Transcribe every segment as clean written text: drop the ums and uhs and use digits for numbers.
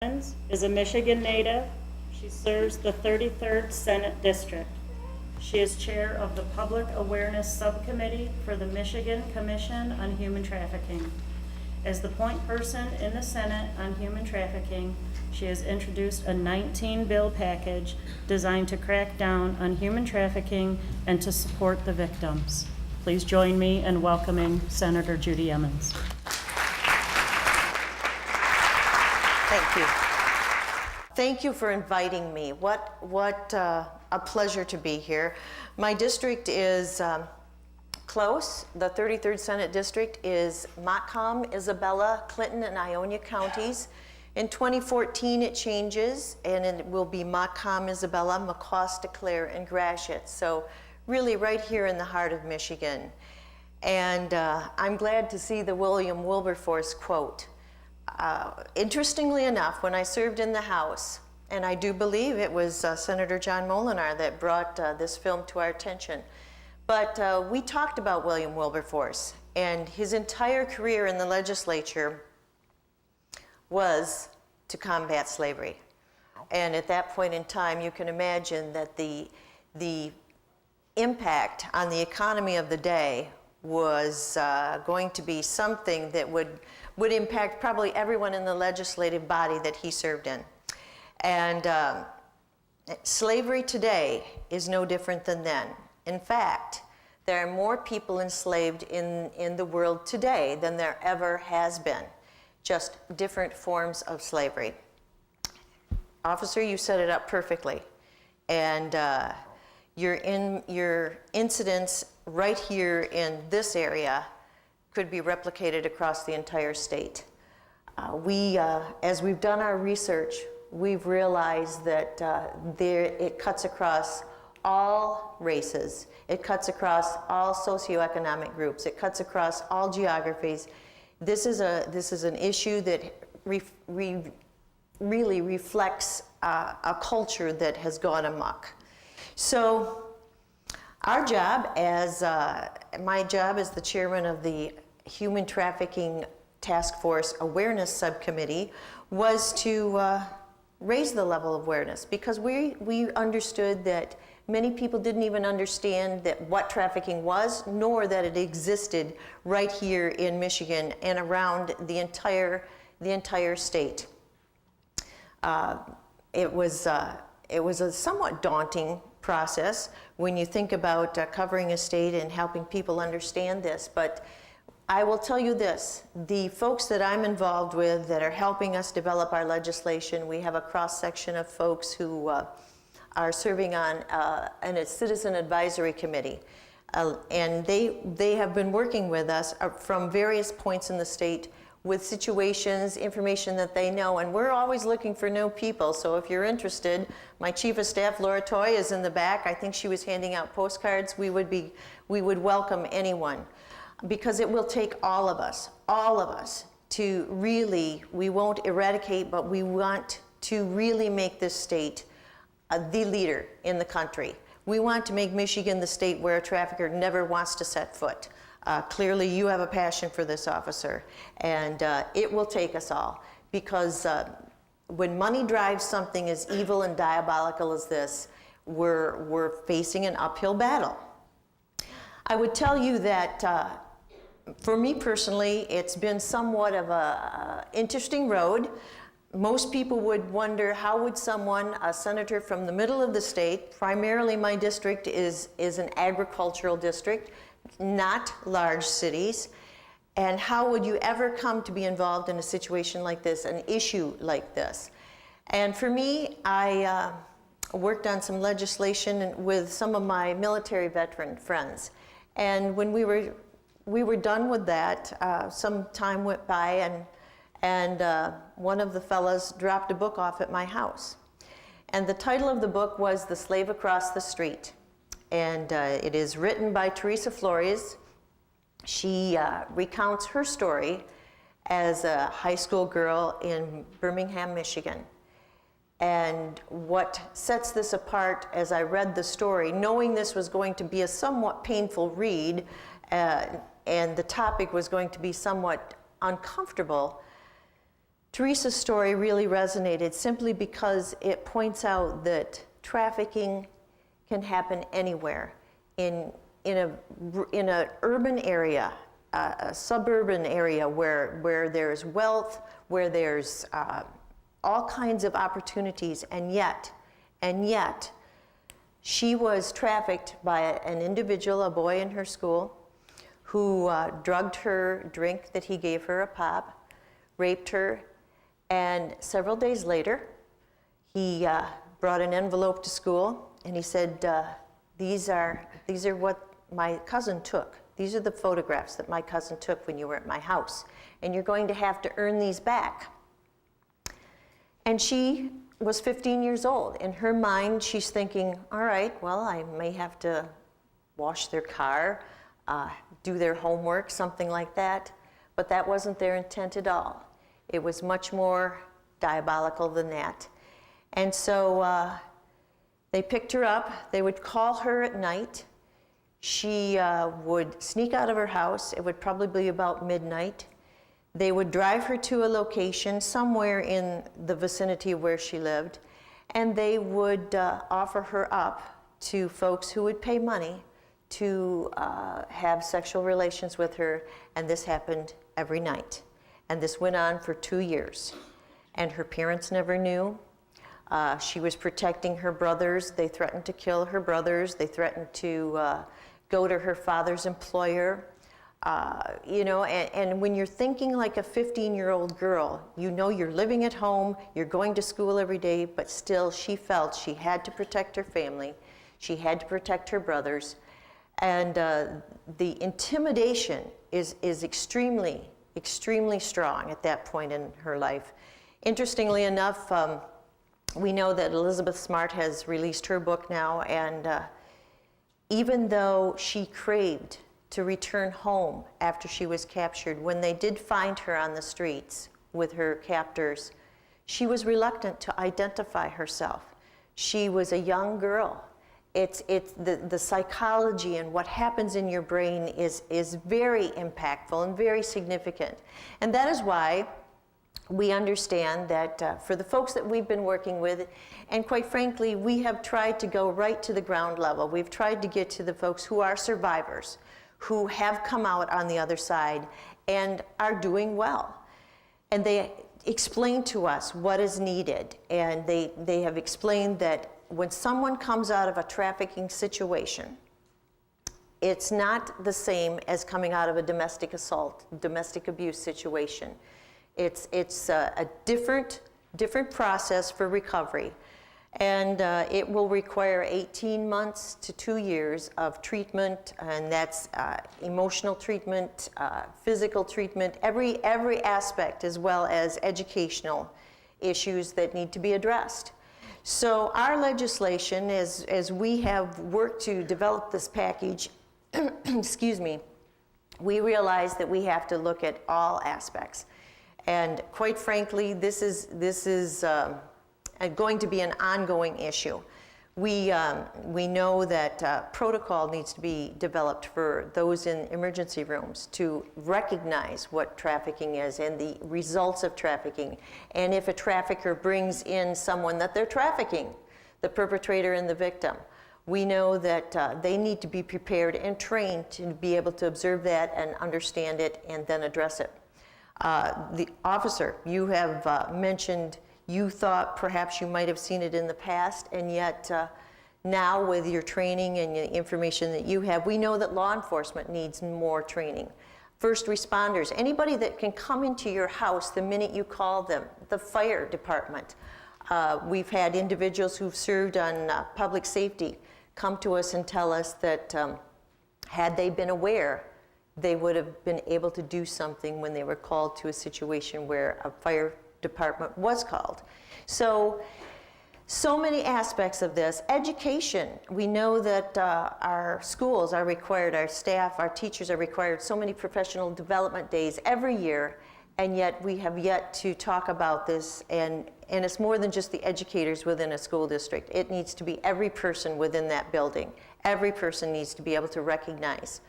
Evans is a Michigan native. She serves the 33rd Senate District. She is chair of the Public Awareness Subcommittee for the Michigan Commission on Human Trafficking. As the point person in the Senate on human trafficking, she has introduced a 19-bill package designed to crack down on human trafficking and to support the victims. Please join me in welcoming Senator Judy Emmons. Thank you. Thank you for inviting me. What a pleasure to be here. My district is close. The 33rd Senate District is Montcalm, Isabella, Clinton, and Ionia counties. In 2014, it changes, and it will be Montcalm, Isabella, Mecosta, Clare, and Gratiot. So really right here in the heart of Michigan. And I'm glad to see the William Wilberforce quote. Interestingly enough, when I served in the House, and I do believe it was Senator John Molinar that brought this film to our attention, but we talked about William Wilberforce, and his entire career in the legislature was to combat slavery. And at that point in time, you can imagine that the impact on the economy of the day was going to be something that would impact probably everyone in the legislative body that he served in. And slavery today is no different than then. In fact, there are more people enslaved in the world today than there ever has been, just different forms of slavery. Officer, you set it up perfectly. And your incidents right here in this area could be replicated across the entire state. As we've done our research, we've realized that it cuts across all races, it cuts across all socioeconomic groups, it cuts across all geographies. This is an issue that really reflects a culture that has gone amok. So our job my job as the chairman of the Human Trafficking Task Force Awareness Subcommittee was to raise the level of awareness, because we understood that many people didn't even understand what trafficking was, nor that it existed right here in Michigan and around the entire state. It was a somewhat daunting process when you think about covering a state and helping people understand this. But I will tell you this, the folks that I'm involved with that are helping us develop our legislation, we have a cross-section of folks who are serving on a citizen advisory committee. And they have been working with us from various points in the state with situations, information that they know, and we're always looking for new people. So if you're interested, my Chief of Staff, Laura Toy, is in the back. I think she was handing out postcards. We would welcome anyone, because it will take all of us to really, we won't eradicate, but we want to really make this state the leader in the country. We want to make Michigan the state where a trafficker never wants to set foot. Clearly, you have a passion for this, officer, and it will take us all, because when money drives something as evil and diabolical as this, we're facing an uphill battle. I would tell you that for me personally, it's been somewhat of an interesting road. Most people would wonder, how would someone, a senator from the middle of the state, primarily my district is an agricultural district, not large cities, and how would you ever come to be involved in a situation like this, an issue like this? And for me, I worked on some legislation with some of my military veteran friends. And when we were done with that, some time went by, and one of the fellas dropped a book off at my house. And the title of the book was The Slave Across the Street. And it is written by Teresa Flores. She recounts her story as a high school girl in Birmingham, Michigan. And what sets this apart, as I read the story, knowing this was going to be a somewhat painful read, and the topic was going to be somewhat uncomfortable, Teresa's story really resonated simply because it points out that trafficking can happen anywhere in an urban area, a suburban area where there's wealth, where there's all kinds of opportunities, and yet she was trafficked by an individual, a boy in her school, who drugged her drink that he gave her, a pop, raped her, and several days later, he brought an envelope to school, and he said, these are what my cousin took. These are the photographs that my cousin took when you were at my house, and you're going to have to earn these back. And she was 15 years old. In her mind, she's thinking, all right, well, I may have to wash their car, do their homework, something like that. But that wasn't their intent at all. It was much more diabolical than that. And so they picked her up. They would call her at night. She would sneak out of her house. It would probably be about midnight. They would drive her to a location somewhere in the vicinity where she lived, and they would offer her up to folks who would pay money to have sexual relations with her, and this happened every night. And this went on for 2 years, and her parents never knew. She was protecting her brothers. They threatened to kill her brothers. They threatened to go to her father's employer. You know, and when you're thinking like a 15-year-old girl, you know you're living at home, you're going to school every day, but still she felt she had to protect her family, she had to protect her brothers, and the intimidation is extremely, extremely strong at that point in her life. Interestingly enough, we know that Elizabeth Smart has released her book now, and even though she craved to return home after she was captured, when they did find her on the streets with her captors, she was reluctant to identify herself. She was a young girl. It's the psychology and what happens in your brain is very impactful and very significant. And that is why we understand that for the folks that we've been working with, and quite frankly, we have tried to go right to the ground level. We've tried to get to the folks who are survivors, who have come out on the other side and are doing well. And they explain to us what is needed. And they have explained that when someone comes out of a trafficking situation, it's not the same as coming out of a domestic assault, domestic abuse situation. It's a different process for recovery. And it will require 18 months to 2 years of treatment, and that's emotional treatment, physical treatment, every aspect, as well as educational issues that need to be addressed. So our legislation, as we have worked to develop this package, excuse me, we realize that we have to look at all aspects. And quite frankly, this is going to be an ongoing issue. We know that protocol needs to be developed for those in emergency rooms to recognize what trafficking is and the results of trafficking. And if a trafficker brings in someone that they're trafficking, the perpetrator and the victim, we know that they need to be prepared and trained to be able to observe that and understand it and then address it. The officer, you have mentioned you thought perhaps you might have seen it in the past, and yet now with your training and the information that you have, we know that law enforcement needs more training. First responders, anybody that can come into your house the minute you call them, the fire department. We've had individuals who've served on public safety come to us and tell us that had they been aware, they would have been able to do something when they were called to a situation where a fire department was called. So many aspects of this. Education, we know that our schools are required, our staff, our teachers are required so many professional development days every year, and yet we have yet to talk about this, and it's more than just the educators within a school district. It needs to be every person within that building. Every person needs to be able to recognize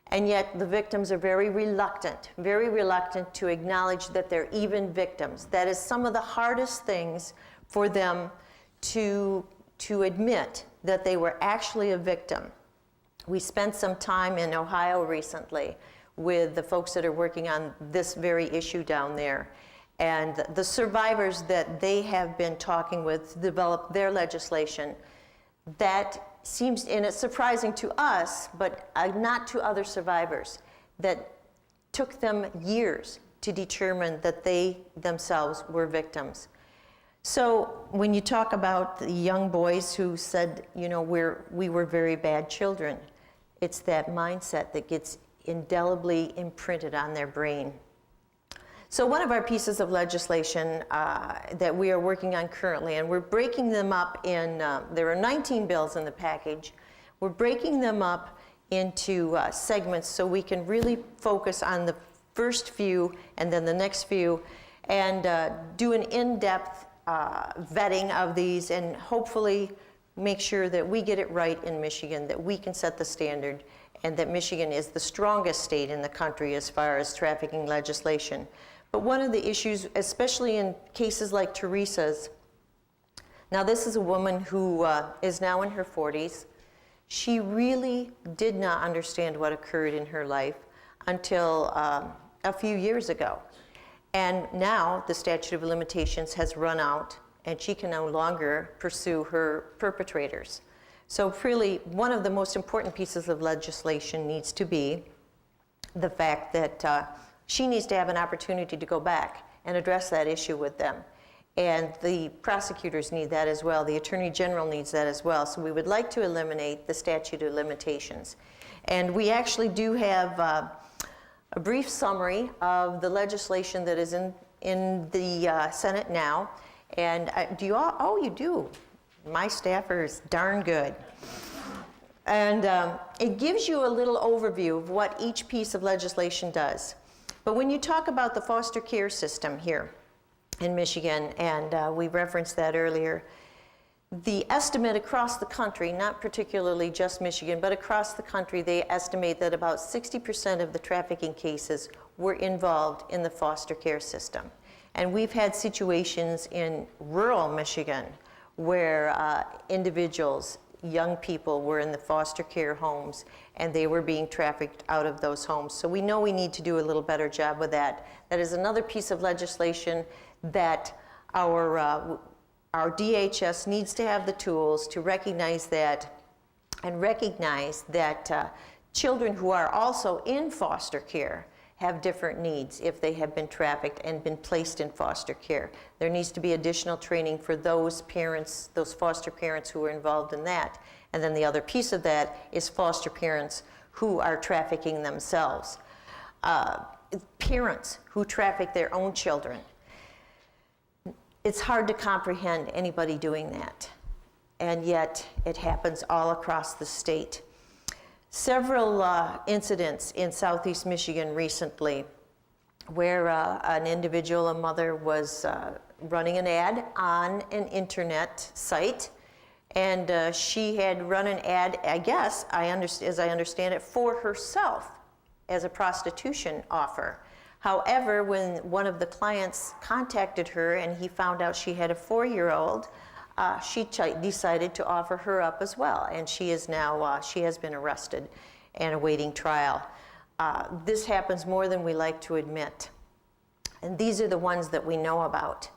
And yet the victims are very reluctant to acknowledge that they're even victims. That is some of the hardest things for them to admit that they were actually a victim. We spent some time in Ohio recently with the folks that are working on this very issue down there. And the survivors that they have been talking with to develop their legislation, that seems, and it's surprising to us, but not to other survivors, that took them years to determine that they themselves were victims. So when you talk about the young boys who said, you know, we were very bad children, it's that mindset that gets indelibly imprinted on their brain. So one of our pieces of legislation that we are working on currently, and we're breaking them up in, there are 19 bills in the package. We're breaking them up into segments so we can really focus on the first few and then the next few, and do an in-depth vetting of these, and hopefully make sure that we get it right in Michigan, that we can set the standard, and that Michigan is the strongest state in the country as far as trafficking legislation. But one of the issues, especially in cases like Teresa's, now this is a woman who is now in her 40s. She really did not understand what occurred in her life until a few years ago. And now the statute of limitations has run out, and she can no longer pursue her perpetrators. So really, one of the most important pieces of legislation needs to be the fact that she needs to have an opportunity to go back and address that issue with them. And the prosecutors need that as well. The Attorney General needs that as well. So we would like to eliminate the statute of limitations. And we actually do have a brief summary of the legislation that is in the Senate now. And do you all? Oh, you do. My staffer is darn good. And it gives you a little overview of what each piece of legislation does. But when you talk about the foster care system here in Michigan, and we referenced that earlier, the estimate across the country, not particularly just Michigan, but across the country, they estimate that about 60% of the trafficking cases were involved in the foster care system. And we've had situations in rural Michigan where individuals, young people, were in the foster care homes and they were being trafficked out of those homes. So we know we need to do a little better job with that. That is another piece of legislation that our DHS needs to have the tools to recognize that, and recognize that children who are also in foster care have different needs if they have been trafficked and been placed in foster care. There needs to be additional training for those parents, those foster parents who are involved in that. And then the other piece of that is foster parents who are trafficking themselves. Parents who traffic their own children. It's hard to comprehend anybody doing that. And yet it happens all across the state. Several incidents in Southeast Michigan recently where an individual, a mother, was running an ad on an internet site, and she had run an ad, I guess, as I understand it, for herself as a prostitution offer. However, when one of the clients contacted her and he found out she had a 4-year-old, she decided to offer her up as well, and she is now, she has been arrested and awaiting trial. This happens more than we like to admit, and these are the ones that we know about.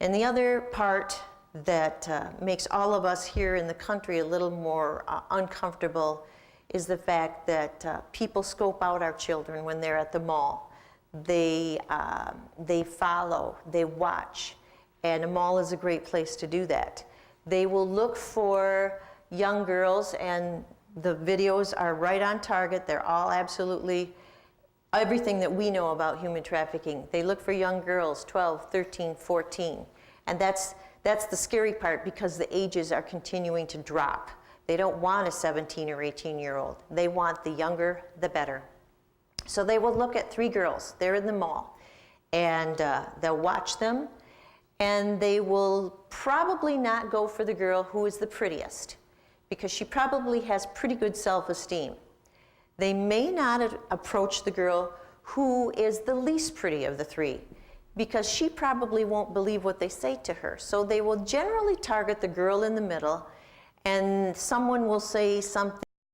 And the other part that makes all of us here in the country a little more uncomfortable is the fact that people scope out our children when they're at the mall. They follow, they watch. And a mall is a great place to do that. They will look for young girls, and the videos are right on target. They're all absolutely everything that we know about human trafficking. They look for young girls, 12, 13, 14. And that's the scary part, because the ages are continuing to drop. They don't want a 17 or 18-year-old. They want the younger, the better. So they will look at 3 girls. They're in the mall. And they'll watch them. And they will probably not go for the girl who is the prettiest, because she probably has pretty good self-esteem. They may not approach the girl who is the least pretty of the three, because she probably won't believe what they say to her. So they will generally target the girl in the middle, and someone will say something